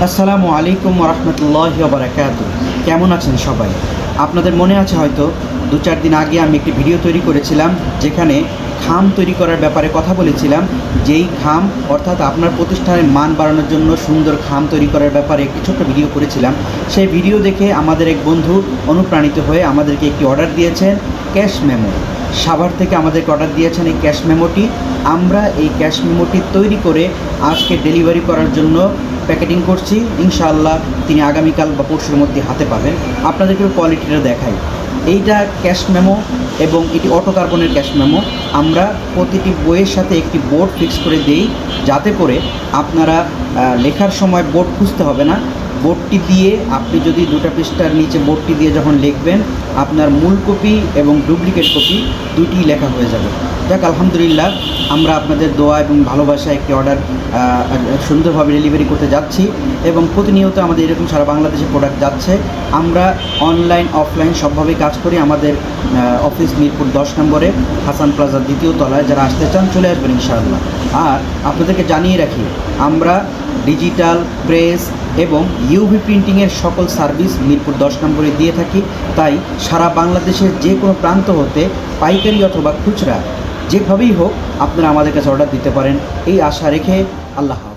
আসসালামু আলাইকুম রহমতুল্লাহি ওয়া বারাকাতুহু। কেমন আছেন সবাই? আপনাদের মনে আছে হয়তো 2-4 দিন আগে আমি একটি ভিডিও তৈরি করেছিলাম, যেখানে খাম তৈরি করার ব্যাপারে কথা বলেছিলাম। যেই খাম অর্থাৎ আপনার প্রতিষ্ঠানের মান বাড়ানোর জন্য সুন্দর খাম তৈরি করার ব্যাপারে একটি ছোট্ট ভিডিও করেছিলাম। সেই ভিডিও দেখে আমাদের এক বন্ধু অনুপ্রাণিত হয়ে আমাদেরকে একটি অর্ডার দিয়েছেন, ক্যাশ মেমো। সাভার থেকে আমাদেরকে অর্ডার দিয়েছেন এই ক্যাশ মেমোটি। আমরা এই ক্যাশ মেমোটি তৈরি করে আজকে ডেলিভারি করার জন্য প্যাকেটিং করছি। ইনশাআল্লাহ তিনি আগামীকাল বা পরশুর মধ্যে হাতে পাবেন। আপনাদেরকে কোয়ালিটিটা দেখাই। এইটা ক্যাশ মেমো এবং এটি অটো কার্বনের ক্যাশ মেমো। আমরা প্রতিটি বইয়ের সাথে একটি বোর্ড ফিক্স করে দেই, যাতে করে আপনারা লেখার সময় বোর্ড খুঁজতে হবে না। বোর্ডটি দিয়ে আপনি যদি 2টা পৃষ্ঠার নিচে বোর্ডটি দিয়ে যখন লিখবেন, আপনার মূল কপি এবং ডুপ্লিকেট কপি দুটিই লেখা হয়ে যাবে। যাক, আলহামদুলিল্লাহ, আমরা আপনাদের দোয়া এবং ভালোবাসা একটি অর্ডার সুন্দরভাবে ডেলিভারি করতে যাচ্ছি এবং প্রতিনিয়ত আমাদের এরকম সারা বাংলাদেশে প্রোডাক্ট যাচ্ছে। আমরা অনলাইন অফলাইন সবভাবেই কাজ করি। আমাদের অফিস মিরপুর 10 নম্বরে হাসান প্লাজার 2য় তলায়। যারা আসতে চান চলে আসবেন ইনশাআল্লাহ। আর আপনাদেরকে জানিয়ে রাখি, আমরা ডিজিটাল প্রেস এবং ইউভি প্রিন্টিংয়ের সকল সার্ভিস মিরপুর 10 নম্বরে দিয়ে থাকি। তাই সারা বাংলাদেশের যে কোনো প্রান্ত হতে পাইকারি অথবা খুচরা যেভাবেই হোক আপনারা আমাদের কাছে অর্ডার দিতে পারেন, এই আশা রেখে আল্লাহ হাফেজ।